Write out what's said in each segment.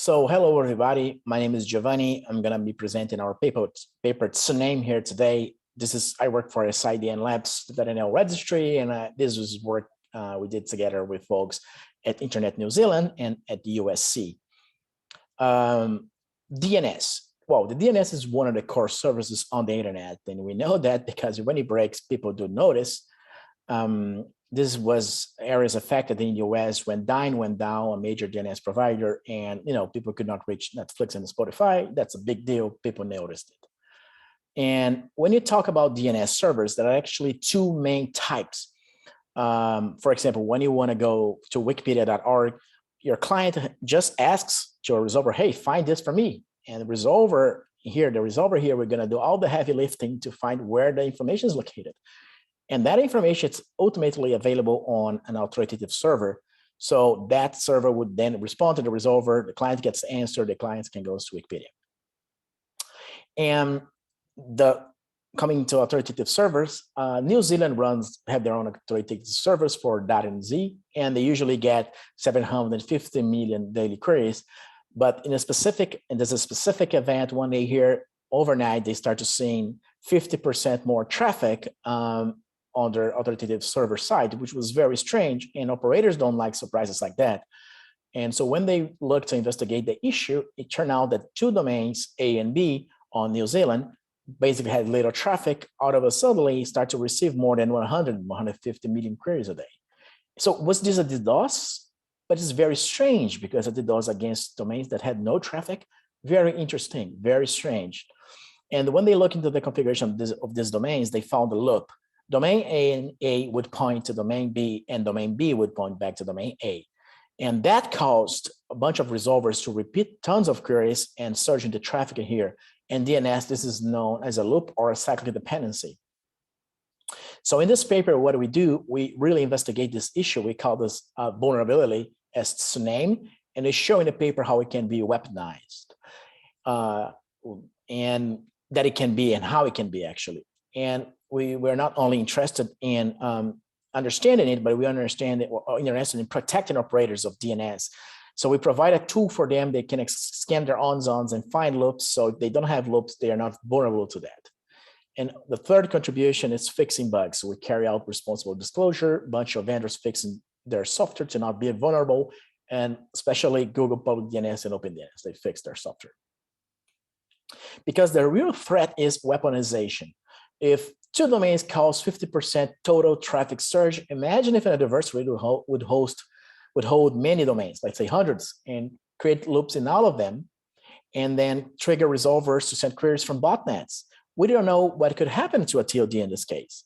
So hello, everybody. My name is Giovane. I'm going to be presenting our paper TsuNAME here today. I work for SIDN Labs veterinary registry, and this was work we did together with folks at InternetNZ and at the USC. DNS. Well, the DNS is one of the core services on the internet, and we know that because when it breaks, people do notice. This was areas affected in the US when Dyn went down, a major DNS provider, and people could not reach Netflix and Spotify. That's a big deal. People noticed it. And when you talk about DNS servers, there are actually two main types. For example, when you want to go to wikipedia.org, your client just asks your resolver, hey, find this for me. And the resolver here, we're going to do all the heavy lifting to find where the information is located. And that information is ultimately available on an authoritative server. So that server would then respond to the resolver, the client gets the answer, the client can go to Wikipedia. And coming to authoritative servers, New Zealand have their own authoritative servers for .NZ, and they usually get 750 million daily queries. But there's a specific event one day here, overnight, they start to seeing 50% more traffic on their authoritative server side, which was very strange, and operators don't like surprises like that. And so when they looked to investigate the issue, it turned out that two domains, A and B, on New Zealand, basically had little traffic, out of a suddenly start to receive more than 150 million queries a day. So was this a DDoS? But it's very strange because a DDoS against domains that had no traffic, very interesting, very strange. And when they look into the configuration of these domains, they found a loop. Domain A would point to domain B, and domain B would point back to domain A. And that caused a bunch of resolvers to repeat tons of queries and surging the traffic in here. And DNS, this is known as a loop or a cyclic dependency. So in this paper, what do? We really investigate this issue. We call this vulnerability as TsuNAME, and they show in the paper how it can be weaponized, and that it can be and how it can be actually. And we're not only interested in understanding it, but we're interested in protecting operators of DNS. So we provide a tool for them. They can scan their own zones and find loops. So if they don't have loops, they are not vulnerable to that. And the third contribution is fixing bugs. So we carry out responsible disclosure, a bunch of vendors fixing their software to not be vulnerable, and especially Google Public DNS and OpenDNS, they fix their software. Because the real threat is weaponization. If two domains cause 50% total traffic surge, imagine if an adversary would hold many domains, let's say hundreds, and create loops in all of them, and then trigger resolvers to send queries from botnets. We don't know what could happen to a TOD in this case.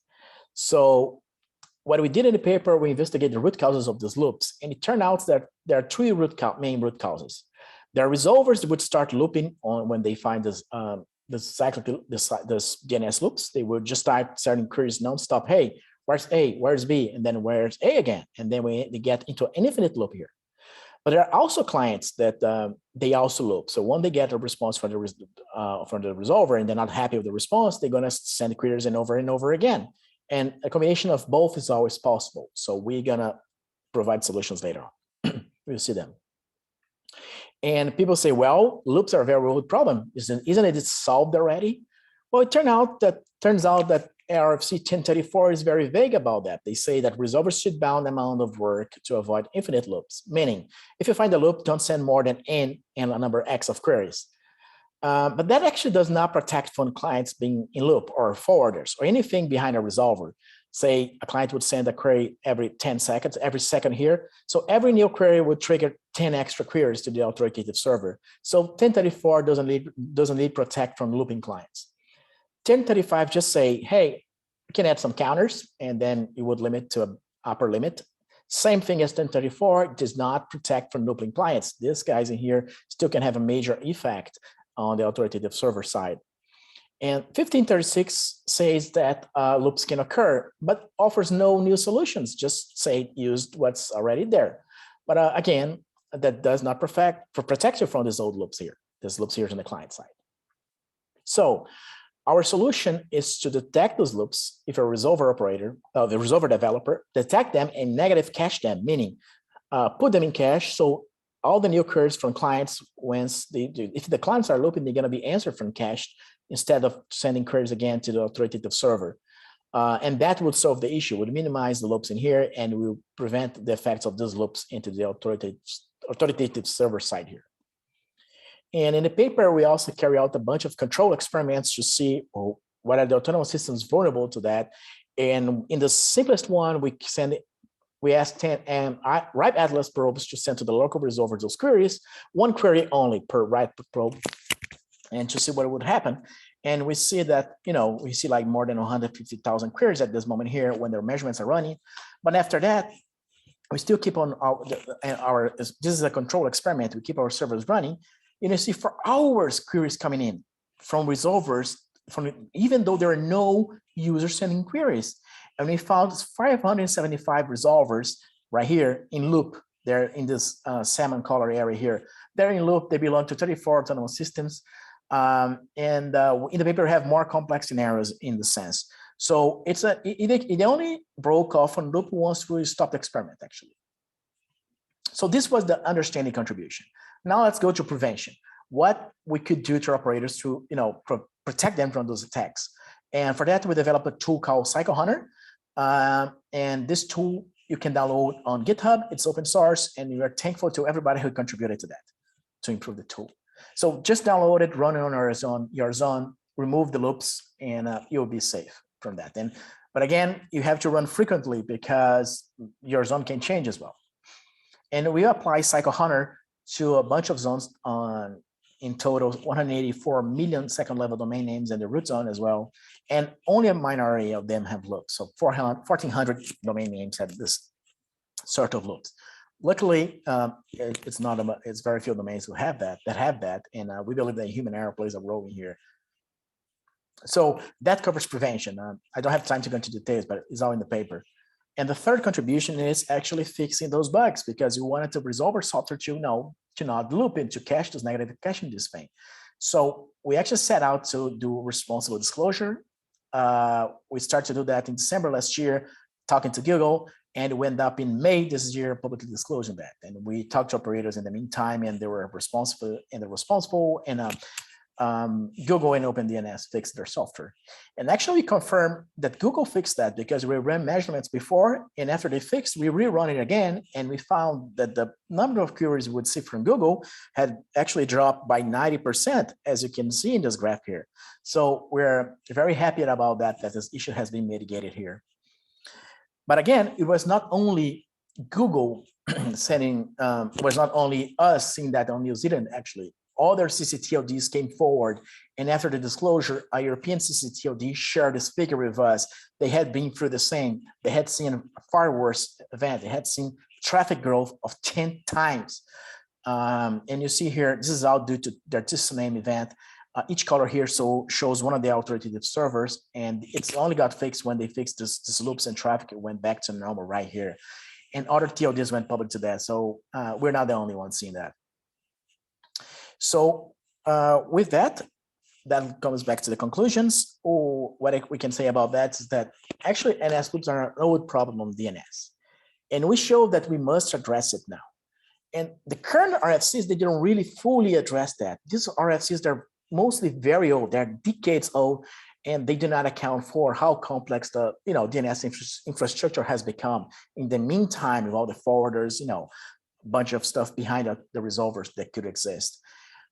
So what we did in the paper, we investigated the root causes of these loops, and it turned out that there are three main root causes. There are resolvers that would start looping on when they find this DNS loops. They would just start sending queries nonstop. Hey, where's A? Where's B? And then where's A again? And then they get into an infinite loop here. But there are also clients that they also loop. So when they get a response from the resolver and they're not happy with the response, they're going to send queries and over again. And a combination of both is always possible. So we're going to provide solutions later on. We'll see them. And people say, well, loops are a very old problem. Isn't it solved already? Well, it turns out that RFC 1034 is very vague about that. They say that resolvers should bound amount of work to avoid infinite loops, meaning if you find a loop, don't send more than n and a number x of queries. But that actually does not protect from clients being in loop or forwarders or anything behind a resolver. Say a client would send a query every 10 seconds, every second here. So every new query would trigger 10 extra queries to the authoritative server. So 1034 doesn't need protect from looping clients. 1035 just say, hey, you can add some counters, and then it would limit to an upper limit. Same thing as 1034 does not protect from looping clients. These guys in here still can have a major effect on the authoritative server side. And 1536 says that loops can occur, but offers no new solutions, just say used what's already there. But again, that does not protect you from these old loops here. There's loops here on the client side. So our solution is to detect those loops if a resolver operator, the resolver developer, detect them and negative cache them, meaning put them in cache so all the new queries from clients, once if the clients are looping, they're going to be answered from cached instead of sending queries again to the authoritative server. And that would solve the issue, would minimize the loops in here, and will prevent the effects of those loops into the authoritative server side here. And in the paper, we also carry out a bunch of control experiments to see whether the autonomous system is vulnerable to that. And in the simplest one, we asked 10 write atlas probes to send to the local resolver those queries, one query only per write probe, and to see what would happen. And we see that, we see like more than 150,000 queries at this moment here when their measurements are running. But after that, we still keep on this is a control experiment. We keep our servers running. And you see for hours queries coming in from resolvers, even though there are no users sending queries. And we found 575 resolvers right here in loop. They're in this salmon color area here. They're in loop. They belong to 34 autonomous systems. In the paper, we have more complex scenarios in the sense. So it only broke off on loop once we stopped the experiment, actually. So this was the understanding contribution. Now let's go to prevention. What we could do to operators to protect them from those attacks. And for that, we developed a tool called CycleHunter. And this tool you can download on GitHub. It's open source, and we are thankful to everybody who contributed to that to improve the tool. So just download it, run it on your zone, remove the loops, and you'll be safe from that. But again, you have to run frequently because your zone can change as well. And we apply CycleHunter to a bunch of zones in total 184 million second level domain names in the root zone as well. And only a minority of them have loops. So 1,400 domain names have this sort of loops. Luckily, it's very few domains who have that, and we believe that human error plays a role in here. So that covers prevention. I don't have time to go into details, but it's all in the paper. And the third contribution is actually fixing those bugs, because we wanted to resolve our software to not loop into cache those negative caching this thing. So we actually set out to do responsible disclosure. We started to do that in December last year, talking to Google, and we ended up in May this year publicly disclosing that. And we talked to operators in the meantime, and they were responsible, and Google and OpenDNS fixed their software. And actually we confirmed that Google fixed that because we ran measurements before, and after they fixed, we rerun it again, and we found that the number of queries we would see from Google had actually dropped by 90%, as you can see in this graph here. So we're very happy about that this issue has been mitigated here. But again, it was not only Google sending, it was not only us seeing that on New Zealand, actually. Other CCTLDs came forward, and after the disclosure, a European CCTLD shared this figure with us. They had been through the same. They had seen a far worse event. They had seen traffic growth of 10 times. And you see here, this is all due to their TsuNAME event. Each color here shows one of the authoritative servers, and it's only got fixed when they fixed this loops and traffic. It went back to normal right here. And other TLDs went public to that. So we're not the only ones seeing that. So with that comes back to the conclusions. What we can say about that is that actually NS loops are an old problem on DNS. And we show that we must address it now. And the current RFCs, they don't really fully address that. These RFCs, they're mostly very old. They're decades old, and they do not account for how complex the DNS infrastructure has become. In the meantime, with all the forwarders, a bunch of stuff behind the resolvers that could exist.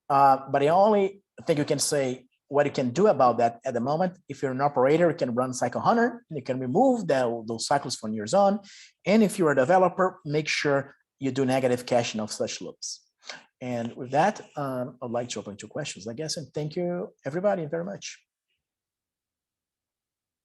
But the only thing you can say what you can do about that at the moment, if you're an operator, you can run CycleHunter, and you can remove those cycles from your zone. And if you're a developer, make sure you do negative caching of such loops. And with that, I'd like to open to questions, I guess. And thank you, everybody, very much.